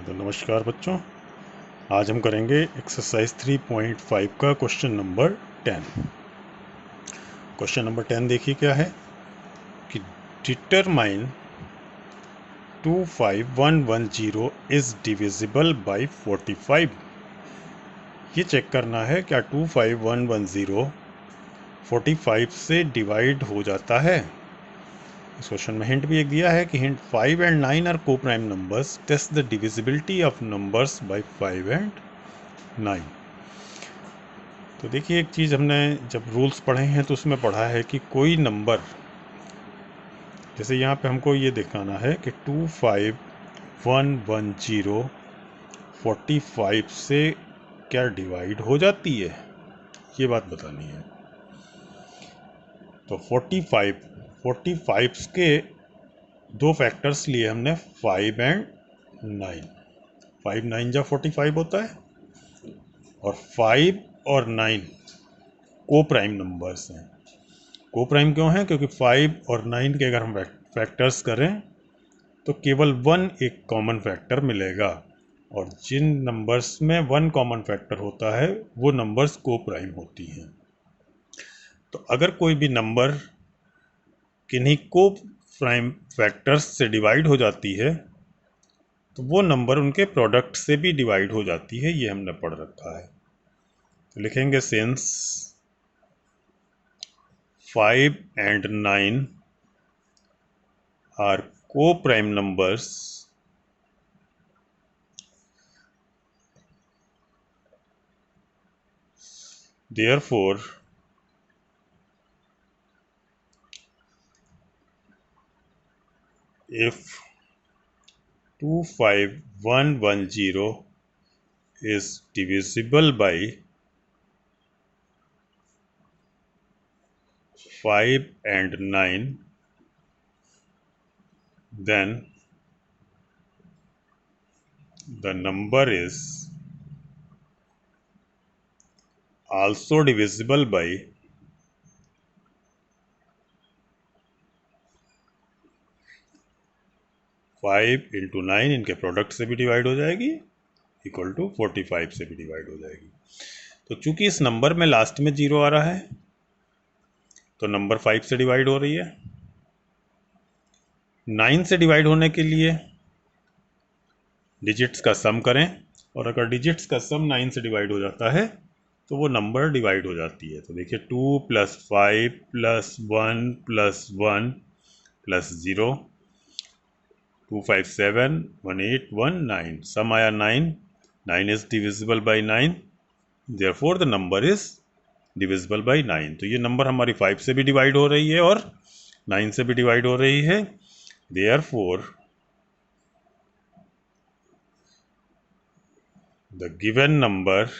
तो नमस्कार बच्चों, आज हम करेंगे एक्सरसाइज 3.5 का क्वेश्चन नंबर 10। क्वेश्चन नंबर 10 देखिए क्या है कि डिटरमाइन 25110 इज डिविजिबल बाय 45। ये चेक करना है क्या 25110 45 से डिवाइड हो जाता है। इस क्वेश्चन में हिंट भी एक दिया है कि hint 5 and 9 are coprime numbers, test the divisibility of numbers by 5 and 9। तो देखिए, एक चीज़ हमने जब रूल्स पढ़े हैं तो उसमें पढ़ा है कि कोई नंबर, जैसे यहाँ पे हमको ये दिखाना है कि 25110 45 से क्या डिवाइड हो जाती है, ये बात बतानी है। तो 45 के दो फैक्टर्स लिए हमने 5 एंड 9। 5 9 जा 45 होता है, और 5 और 9 को प्राइम नंबर्स हैं। को प्राइम क्यों है? क्योंकि 5 और 9 के अगर हम फैक्टर्स करें तो केवल 1 एक कॉमन फैक्टर मिलेगा, और जिन नंबर्स में 1 कॉमन फैक्टर होता है वो नंबर्स को प्राइम होती हैं। तो अगर कोई भी नंबर किन्हीं को प्राइम फैक्टर्स से डिवाइड हो जाती है तो वो नंबर उनके प्रोडक्ट से भी डिवाइड हो जाती है, ये हमने पढ़ रखा है। तो लिखेंगे since 5 and 9 are co-prime numbers, therefore if 25110 is divisible by 5 and 9, then the number is also divisible by 5 into 9, इनके प्रोडक्ट से भी डिवाइड हो जाएगी, इक्वल टू 45 से भी डिवाइड हो जाएगी। तो चूंकि इस नंबर में लास्ट में 0 आ रहा है तो नंबर 5 से डिवाइड हो रही है। 9 से डिवाइड होने के लिए डिजिट्स का सम करें, और अगर डिजिट्स का सम 9 से डिवाइड हो जाता है तो वो नंबर डिवाइड हो जाती है। तो देखिए 2 + 5 + 1 + 1 + 0, 2 5 7 1 8 1 9, सम आया 9। 9 is divisible bye 9, therefore the number is divisible bye 9। तो ये नंबर हमारी 5 से भी डिवाइड हो रही है और 9 से भी डिवाइड हो रही है, therefore the given number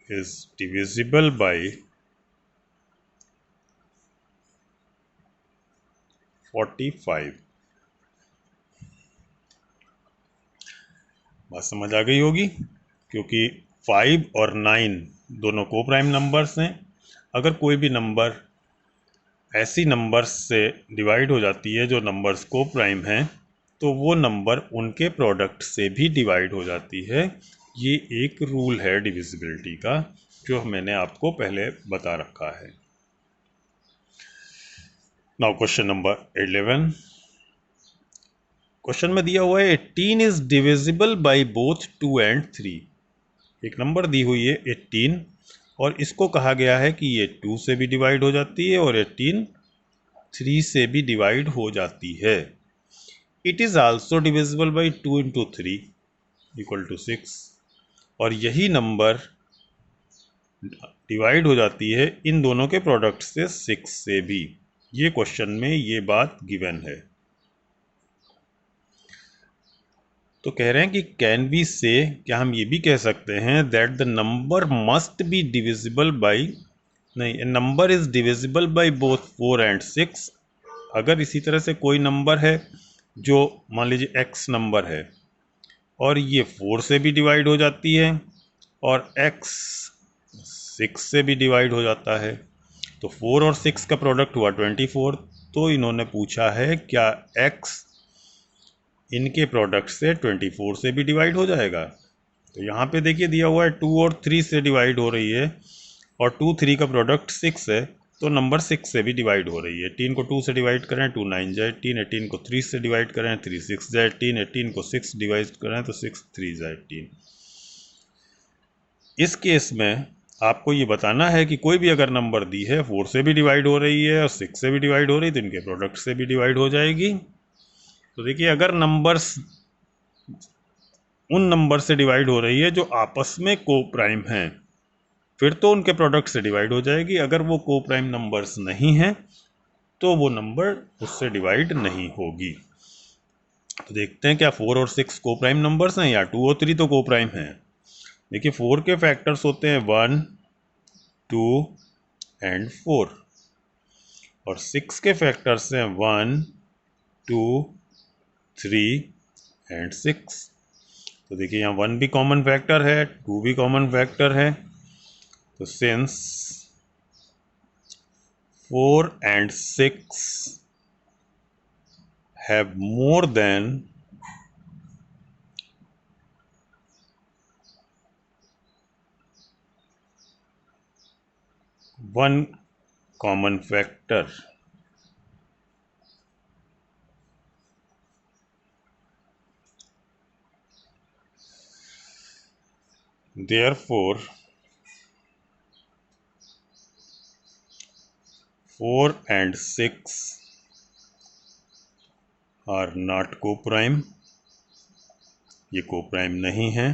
is divisible by 45। बात समझ आ गई होगी, क्योंकि 5 और 9 दोनों को प्राइम नंबर्स हैं। अगर कोई भी नंबर ऐसी नंबर्स से डिवाइड हो जाती है जो नंबर्स को प्राइम हैं, तो वो नंबर उनके प्रोडक्ट से भी डिवाइड हो जाती है। ये एक रूल है डिविजिबिलिटी का, जो मैंने आपको पहले बता रखा है। Now question number 11। क्वेश्चन में दिया हुआ है 18 is divisible by both 2 and 3। एक नंबर दी हुई है 18, और इसको कहा गया है कि ये 2 से भी डिवाइड हो जाती है और 18 3 से भी डिवाइड हो जाती है। It is also divisible by 2 into 3 equal to 6, और यही नंबर डिवाइड हो जाती है इन दोनों के प्रोडक्ट से 6 से भी। ये क्वेश्चन में ये बात गिवन है। तो कह रहे हैं कि कैन वी से, क्या हम ये भी कह सकते हैं that the number must be divisible by, नहीं, a number is divisible by both 4 and 6। अगर इसी तरह से कोई नंबर है जो मान लीजिए x नंबर है और ये 4 से भी डिवाइड हो जाती है और x 6 से भी डिवाइड हो जाता है, तो 4 और 6 का प्रोडक्ट हुआ 24, तो इन्होंने पूछा है क्या x इनके प्रोडक्ट से 24 से भी डिवाइड हो जाएगा। तो यहाँ पे देखिए दिया हुआ है 2 और 3 से डिवाइड हो रही है, और 2 3 का प्रोडक्ट 6 है, तो नंबर 6 से भी डिवाइड हो रही है। 18 को 2 से डिवाइड करें 2 9 जाए 18, 18 को 3 से डिवाइड करें 3 6 जाए 18, 18 को 6 डिवाइड करें तो 6 3 जाए 18। इस केस में आपको ये बताना है कि कोई भी अगर नंबर दी है 4 से भी डिवाइड हो रही है और 6 से भी डिवाइड हो रही है, तो इनके प्रोडक्ट से भी डिवाइड हो जाएगी। तो देखिए अगर नंबर्स उन नंबर से डिवाइड हो रही है जो आपस में को प्राइम हैं, फिर तो उनके प्रोडक्ट से डिवाइड हो जाएगी। अगर वो को प्राइम नंबर्स नहीं हैं तो वो नंबर उससे डिवाइड नहीं होगी। तो देखते हैं क्या 4 और 6 को प्राइम नंबर्स हैं, या 2 और 3 तो को प्राइम हैं। देखिए 4 के फैक्टर्स होते हैं 1 2 एंड 4, और 6 के फैक्टर्स हैं 1 2 3 एंड 6। तो देखिए यहाँ 1 भी कॉमन फैक्टर है, 2 भी कॉमन फैक्टर है। तो since 4 and 6 have more than 1 common factor, therefore 4 and 6 are not co-prime, ये co-prime नहीं है,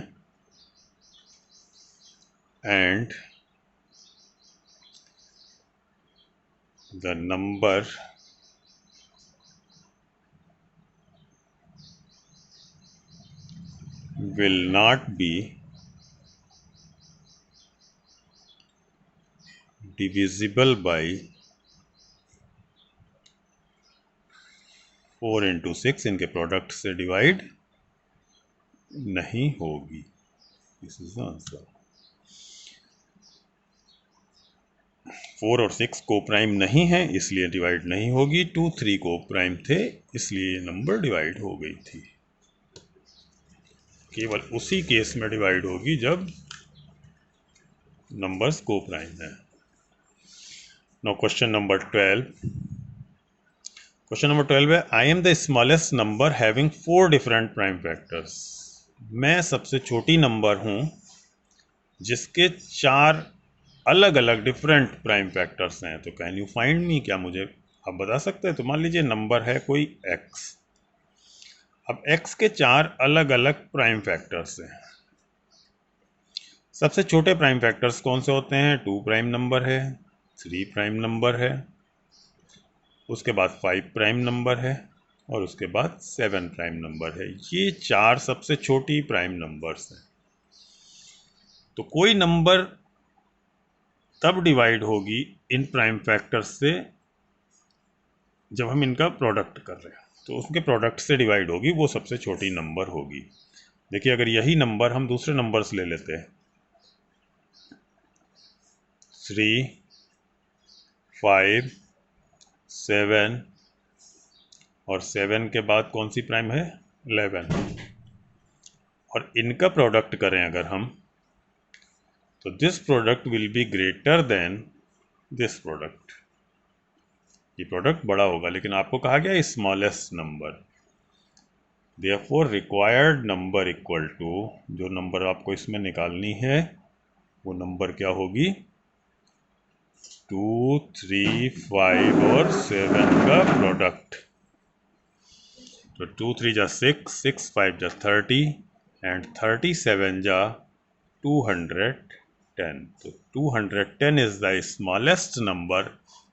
and the number will not be divisible by 4 into 6, इनके प्रोडक्ट से डिवाइड नहीं होगी। This is the answer. 4 और 6 को प्राइम नहीं है इसलिए डिवाइड नहीं होगी, 2 3 को प्राइम थे इसलिए ये नंबर डिवाइड हो गई थी। केवल उसी केस में डिवाइड होगी जब नंबर्स को प्राइम है। Now question number 12। Question number 12 है I am the smallest number having 4 different prime factors. मैं सबसे छोटी नंबर हूं जिसके 4 अलग अलग डिफरेंट प्राइम फैक्टर्स हैं। तो कैन यू फाइंड मी, क्या मुझे आप बता सकते हैं। तो मान लीजिए नंबर है कोई x, अब x के 4 अलग अलग प्राइम फैक्टर्स हैं। सबसे छोटे प्राइम फैक्टर्स कौन से होते हैं। 2 प्राइम नंबर है, 3 प्राइम नंबर है, उसके बाद 5 प्राइम नंबर है, और उसके बाद 7 प्राइम नंबर है। ये 4 सबसे छोटी प्राइम नंबर्स हैं। तो कोई नंबर तब डिवाइड होगी इन प्राइम फैक्टर्स से जब हम इनका प्रोडक्ट कर रहे हैं, तो उसके प्रोडक्ट से डिवाइड होगी, वो सबसे छोटी नंबर होगी। देखिए अगर यही नंबर हम दूसरे नंबर्स ले लेते हैं 3 5 7, और 7 के बाद कौन सी प्राइम है 11, और इनका प्रोडक्ट करें अगर हम, तो this product will be greater than this product. ये प्रोडक्ट बड़ा होगा, लेकिन आपको कहा गया smallest number. Therefore required number equal to, जो नंबर आपको इसमें निकालनी है वो नंबर क्या होगी 2 3 5 और 7 का प्रोडक्ट। तो 2 3 जा 6, 6 5 जा 30, एंड 37 जा 210। तो 210 is the smallest number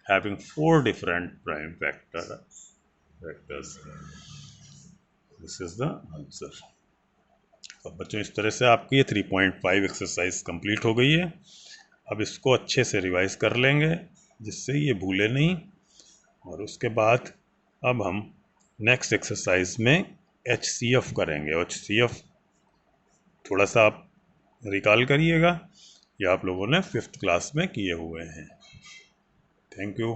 having 4 different prime factors. This is the answer. अब बच्चों इस तरह से आपकी ये 3.5 एक्सरसाइज कंप्लीट हो गई है। अब इसको अच्छे से रिवाइज कर लेंगे जिससे ये भूले नहीं, और उसके बाद अब हम नेक्स्ट एक्सरसाइज में HCF करेंगे। HCF थोड़ा सा आप रिकॉल करिएगा, ये आप लोगों ने 5th क्लास में किए हुए हैं। Thank you.